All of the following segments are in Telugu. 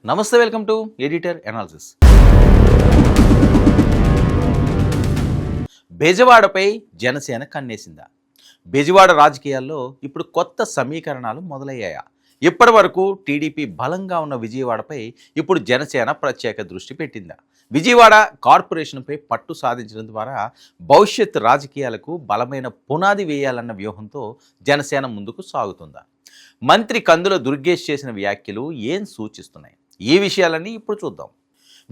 నమస్తే, వెల్కమ్ టు ఎడిటర్ అనాలిసిస్. బెజవాడపై జనసేన కన్నేసిందా? బెజవాడ రాజకీయాల్లో ఇప్పుడు కొత్త సమీకరణాలు మొదలయ్యాయా? ఇప్పటి వరకు టీడీపీ బలంగా ఉన్న విజయవాడపై ఇప్పుడు జనసేన ప్రత్యేక దృష్టి పెట్టిందా? విజయవాడ కార్పొరేషన్పై పట్టు సాధించడం ద్వారా భవిష్యత్ రాజకీయాలకు బలమైన పునాది వేయాలన్న వ్యూహంతో జనసేన ముందుకు సాగుతుందా? మంత్రి కందుల దుర్గేష్ చేసిన వ్యాఖ్యలు ఏం సూచిస్తున్నాయి? ఈ విషయాలన్నీ ఇప్పుడు చూద్దాం.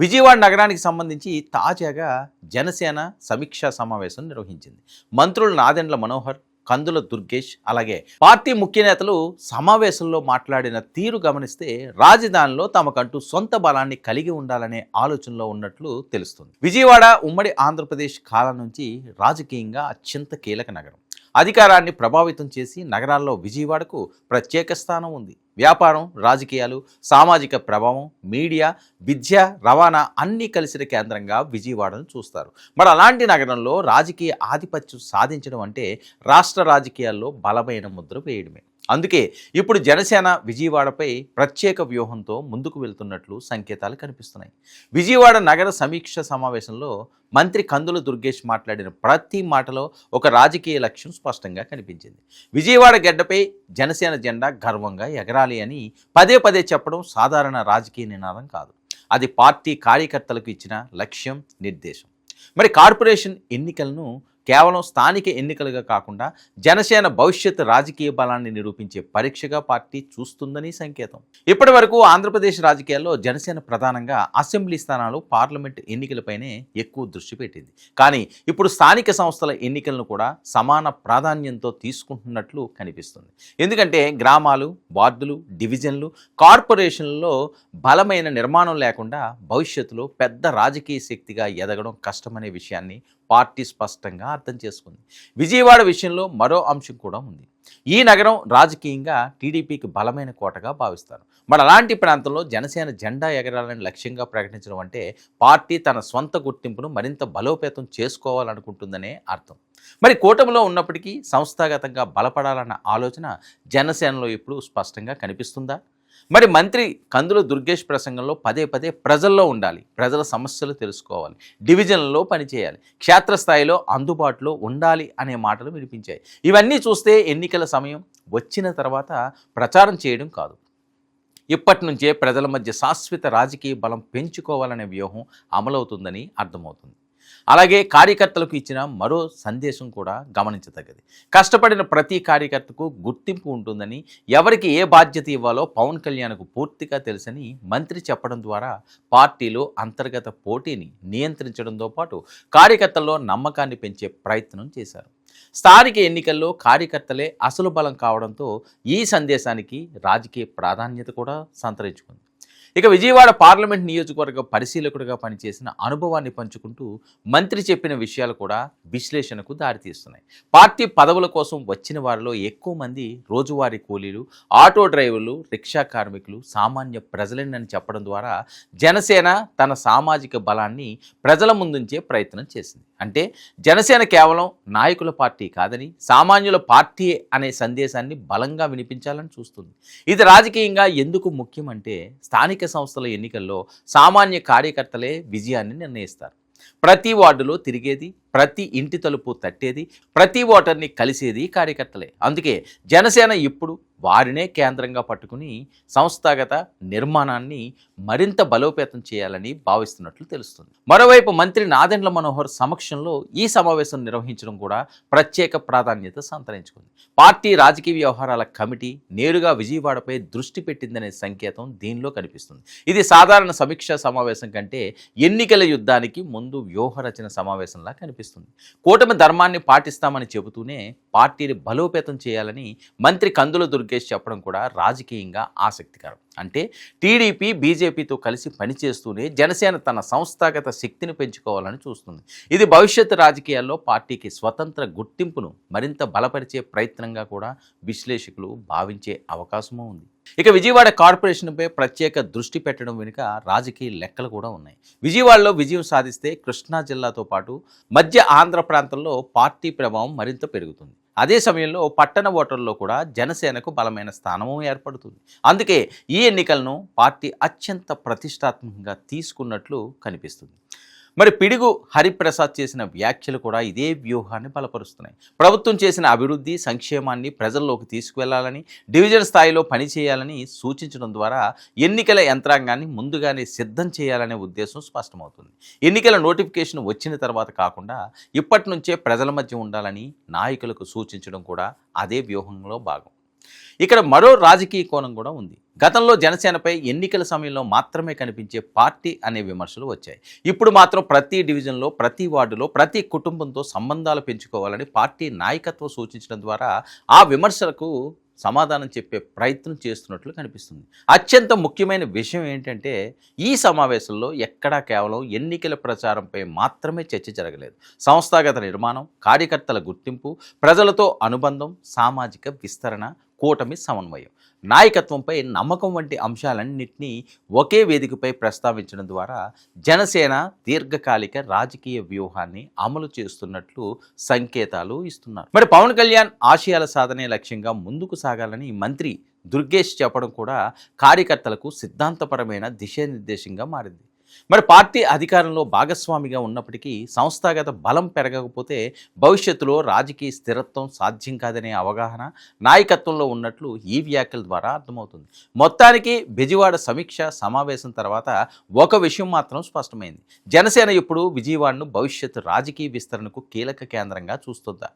విజయవాడ నగరానికి సంబంధించి తాజాగా జనసేన సమీక్షా సమావేశం నిర్వహించింది. మంత్రులు నాదెండ్ల మనోహర్, కందుల దుర్గేష్, అలాగే పార్టీ ముఖ్య నేతలు సమావేశంలో మాట్లాడిన తీరు గమనిస్తే రాజధానిలో తమకంటూ సొంత బలాన్ని కలిగి ఉండాలనే ఆలోచనలో ఉన్నట్లు తెలుస్తుంది. విజయవాడ ఉమ్మడి ఆంధ్రప్రదేశ్ కాలం నుంచి రాజకీయంగా అత్యంత కీలక నగరం. అధికారాన్ని ప్రభావితం చేసి నగరాల్లో విజయవాడకు ప్రత్యేక స్థానం ఉంది. వ్యాపారం, రాజకీయాలు, సామాజిక ప్రభావం, మీడియా, విద్య, రవాణా అన్నీ కలిసిన కేంద్రంగా విజయవాడను చూస్తారు. మరి అలాంటి నగరంలో రాజకీయ ఆధిపత్యం సాధించడం అంటే రాష్ట్ర రాజకీయాల్లో బలమైన ముద్ర వేయడమే. అందుకే ఇప్పుడు జనసేన విజయవాడపై ప్రత్యేక వ్యూహంతో ముందుకు వెళ్తున్నట్లు సంకేతాలు కనిపిస్తున్నాయి. విజయవాడ నగర సమీక్ష సమావేశంలో మంత్రి కందుల దుర్గేష్ మాట్లాడిన ప్రతి మాటలో ఒక రాజకీయ లక్ష్యం స్పష్టంగా కనిపించింది. విజయవాడ గడ్డపై జనసేన జెండా గర్వంగా ఎగరాలి అని పదే పదే చెప్పడం సాధారణ రాజకీయ నినాదం కాదు. అది పార్టీ కార్యకర్తలకు ఇచ్చిన లక్ష్యం, నిర్దేశం. మరి కార్పొరేషన్ ఎన్నికలను కేవలం స్థానిక ఎన్నికలుగా కాకుండా జనసేన భవిష్యత్ రాజకీయ బలాన్ని నిరూపించే పరీక్షగా పార్టీ చూస్తుందని సంకేతం. ఇప్పటి వరకు ఆంధ్రప్రదేశ్ రాజకీయాల్లో జనసేన ప్రధానంగా అసెంబ్లీ స్థానాలు, పార్లమెంట్ ఎన్నికలపైనే ఎక్కువ దృష్టి పెట్టింది. కానీ ఇప్పుడు స్థానిక సంస్థల ఎన్నికలను కూడా సమాన ప్రాధాన్యంతో తీసుకుంటున్నట్లు కనిపిస్తుంది. ఎందుకంటే గ్రామాలు, వార్డులు, డివిజన్లు, కార్పొరేషన్లలో బలమైన నిర్మాణం లేకుండా భవిష్యత్తులో పెద్ద రాజకీయ శక్తిగా ఎదగడం కష్టమనే విషయాన్ని పార్టీ స్పష్టంగా అర్థం చేసుకుంది. విజయవాడ విషయంలో మరో అంశం కూడా ఉంది. ఈ నగరం రాజకీయంగా టీడీపీకి బలమైన కోటగా భావిస్తారు. మరి అలాంటి ప్రాంతంలో జనసేన జెండా ఎగరాలని లక్ష్యంగా ప్రకటించడం అంటే పార్టీ తన సొంత గుర్తింపును మరింత బలోపేతం చేసుకోవాలనుకుంటుందనే అర్థం. మరి కూటమిలో ఉన్నప్పటికీ సంస్థాగతంగా బలపడాలన్న ఆలోచన జనసేనలో ఇప్పుడు స్పష్టంగా కనిపిస్తుందా? మరి మంత్రి కందుల దుర్గేష్ ప్రసంగంలో పదే పదే ప్రజల్లో ఉండాలి, ప్రజల సమస్యలు తెలుసుకోవాలి, డివిజన్లలో పనిచేయాలి, క్షేత్రస్థాయిలో అందుబాటులో ఉండాలి అనే మాటలు వినిపించాయి. ఇవన్నీ చూస్తే ఎన్నికల సమయం వచ్చిన తర్వాత ప్రచారం చేయడం కాదు, ఇప్పటి నుంచే ప్రజల మధ్య శాశ్వత రాజకీయ బలం పెంచుకోవాలనే వ్యూహం అమలవుతుందని అర్థమవుతుంది. అలాగే కార్యకర్తలకు ఇచ్చిన మరో సందేశం కూడా గమనించదగ్గది. కష్టపడిన ప్రతి కార్యకర్తకు గుర్తింపు ఉంటుందని, ఎవరికి ఏ బాధ్యత ఇవ్వాలో పవన్ కళ్యాణ్కు పూర్తిగా తెలుసని మంత్రి చెప్పడం ద్వారా పార్టీలో అంతర్గత పోటీని నియంత్రించడంతో పాటు కార్యకర్తల్లో నమ్మకాన్ని పెంచే ప్రయత్నం చేశారు. స్థానిక ఎన్నికల్లో కార్యకర్తలే అసలు బలం కావడంతో ఈ సందేశానికి రాజకీయ ప్రాధాన్యత కూడా సంతరించుకుంది. ఇక విజయవాడ పార్లమెంట్ నియోజకవర్గ పరిశీలకుడిగా పనిచేసిన అనుభవాన్ని పంచుకుంటూ మంత్రి చెప్పిన విషయాలు కూడా విశ్లేషణకు దారితీస్తున్నాయి. పార్టీ పదవుల కోసం వచ్చిన వారిలో ఎక్కువ మంది రోజువారీ కూలీలు, ఆటో డ్రైవర్లు, రిక్షా కార్మికులు, సామాన్య ప్రజలేనని చెప్పడం ద్వారా జనసేన తన సామాజిక బలాన్ని ప్రజల ముందుంచే ప్రయత్నం చేసింది. అంటే జనసేన కేవలం నాయకుల పార్టీ కాదని, సామాన్యుల పార్టీ అనే సందేశాన్ని బలంగా వినిపించాలని చూస్తుంది. ఇది రాజకీయంగా ఎందుకు ముఖ్యమంటే స్థానిక సంస్థల ఎన్నికల్లో సామాన్య కార్యకర్తలే విజయాన్ని నిర్ణయిస్తారు. ప్రతి వార్డులో తిరిగేది, ప్రతి ఇంటి తలుపు తట్టేది, ప్రతి ఓటర్ని కలిసేది కార్యకర్తలే. అందుకే జనసేన ఇప్పుడు వారినే కేంద్రంగా పట్టుకుని సంస్థాగత నిర్మాణాన్ని మరింత బలోపేతం చేయాలని భావిస్తున్నట్లు తెలుస్తుంది. మరోవైపు మంత్రి నాదెండ్ల మనోహర్ సమక్షంలో ఈ సమావేశం నిర్వహించడం కూడా ప్రత్యేక ప్రాధాన్యత సంతరించుకుంది. పార్టీ రాజకీయ వ్యవహారాల కమిటీ నేరుగా విజయవాడపై దృష్టి పెట్టిందనే సంకేతం దీనిలో కనిపిస్తుంది. ఇది సాధారణ సమీక్షా సమావేశం కంటే ఎన్నికల యుద్ధానికి ముందు వ్యూహరచన సమావేశంలా కనిపిస్తుంది. కూటమి ధర్మాన్ని పాటిస్తామని చెబుతూనే పార్టీని బలోపేతం చేయాలని మంత్రి కందుల దుర్గేష్ చెప్పడం కూడా రాజకీయంగా ఆసక్తికరం. అంటే టీడీపీ, బీజేపీతో కలిసి పనిచేస్తూనే జనసేన తన సంస్థాగత శక్తిని పెంచుకోవాలని చూస్తుంది. ఇది భవిష్యత్తు రాజకీయాల్లో పార్టీకి స్వతంత్ర గుర్తింపును మరింత బలపరిచే ప్రయత్నంగా కూడా విశ్లేషకులు భావించే అవకాశమూ ఉంది. ఇక విజయవాడ కార్పొరేషన్పై ప్రత్యేక దృష్టి పెట్టడం వెనుక రాజకీయ లెక్కలు కూడా ఉన్నాయి. విజయవాడలో విజయం సాధిస్తే కృష్ణా జిల్లాతో పాటు మధ్య ఆంధ్ర ప్రాంతంలో పార్టీ ప్రభావం మరింత పెరుగుతుంది. అదే సమయంలో పట్టణ ఓటర్లలో కూడా జనసేనకు బలమైన స్థానము ఏర్పడుతుంది. అందుకే ఈ ఎన్నికలను పార్టీ అత్యంత ప్రతిష్టాత్మకంగా తీసుకున్నట్లు కనిపిస్తుంది. మరి పిడుగు హరిప్రసాద్ చేసిన వ్యాఖ్యలు కూడా ఇదే వ్యూహాన్ని బలపరుస్తున్నాయి. ప్రభుత్వం చేసిన అభివృద్ధి సంక్షేమాన్ని ప్రజల్లోకి తీసుకువెళ్లాలని, డివిజన్ స్థాయిలో పనిచేయాలని సూచించడం ద్వారా ఎన్నికల యంత్రాంగాన్ని ముందుగానే సిద్ధం చేయాలనే ఉద్దేశం స్పష్టమవుతుంది. ఎన్నికల నోటిఫికేషన్ వచ్చిన తర్వాత కాకుండా ఇప్పటి నుంచే ప్రజల మధ్య ఉండాలని నాయకులకు సూచించడం కూడా అదే వ్యూహంలో భాగం. ఇక్కడ మరో రాజకీయ కోణం కూడా ఉంది. గతంలో జనసేనపై ఎన్నికల సమయంలో మాత్రమే కనిపించే పార్టీ అనే విమర్శలు వచ్చాయి. ఇప్పుడు మాత్రం ప్రతి డివిజన్లో, ప్రతి వార్డులో, ప్రతి కుటుంబంతో సంబంధాలు పెంచుకోవాలని పార్టీ నాయకత్వం సూచించడం ద్వారా ఆ విమర్శలకు సమాధానం చెప్పే ప్రయత్నం చేస్తున్నట్లు కనిపిస్తుంది. అత్యంత ముఖ్యమైన విషయం ఏంటంటే ఈ సమావేశంలో ఎక్కడా కేవలం ఎన్నికల ప్రచారంపై మాత్రమే చర్చ జరగలేదు. సంస్థాగత నిర్మాణం, కార్యకర్తల గుర్తింపు, ప్రజలతో అనుబంధం, సామాజిక విస్తరణ, కూటమి సమన్వయం, నాయకత్వంపై నమ్మకం వంటి అంశాలన్నింటినీ ఒకే వేదికపై ప్రస్తావించడం ద్వారా జనసేన దీర్ఘకాలిక రాజకీయ వ్యూహాన్ని అమలు చేస్తున్నట్లు సంకేతాలు ఇస్తున్నారు. మరి పవన్ కళ్యాణ్ ఆశయాల సాధనే లక్ష్యంగా ముందుకు సాగాలని మంత్రి దుర్గేష్ చెప్పడం కూడా కార్యకర్తలకు సిద్ధాంతపరమైన దిశానిర్దేశంగా మారింది. మరి పార్టీ అధికారంలో భాగస్వామిగా ఉన్నప్పటికీ సంస్థాగత బలం పెరగకపోతే భవిష్యత్తులో రాజకీయ స్థిరత్వం సాధ్యం కాదనే అవగాహన నాయకత్వంలో ఉన్నట్లు ఈ వ్యాఖ్యల ద్వారా అర్థమవుతుంది. మొత్తానికి బెజవాడ సమీక్ష సమావేశం తర్వాత ఒక విషయం మాత్రం స్పష్టమైంది. జనసేన ఇప్పుడు విజయవాడను భవిష్యత్తు రాజకీయ విస్తరణకు కీలక కేంద్రంగా చూస్తుందా?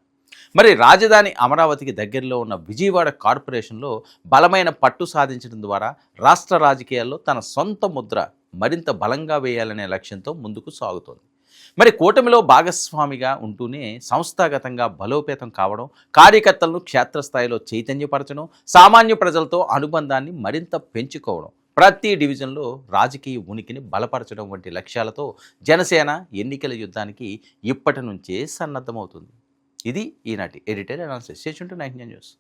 మరి రాజధాని అమరావతికి దగ్గరలో ఉన్న విజయవాడ కార్పొరేషన్లో బలమైన పట్టు సాధించడం ద్వారా రాష్ట్ర రాజకీయాల్లో తన సొంత ముద్ర మరింత బలంగా వేయాలనే లక్ష్యంతో ముందుకు సాగుతోంది. మరి కూటమిలో భాగస్వామిగా ఉంటూనే సంస్థాగతంగా బలోపేతం కావడం, కార్యకర్తలను క్షేత్రస్థాయిలో చైతన్యపరచడం, సామాన్య ప్రజలతో అనుబంధాన్ని మరింత పెంచుకోవడం, ప్రతి డివిజన్లో రాజకీయ ఉనికిని బలపరచడం వంటి లక్ష్యాలతో జనసేన ఎన్నికల యుద్ధానికి ఇప్పటి నుంచే సన్నద్ధమవుతుంది. ఇది ఈనాటి edited analysis. Stay tuned to 99 news.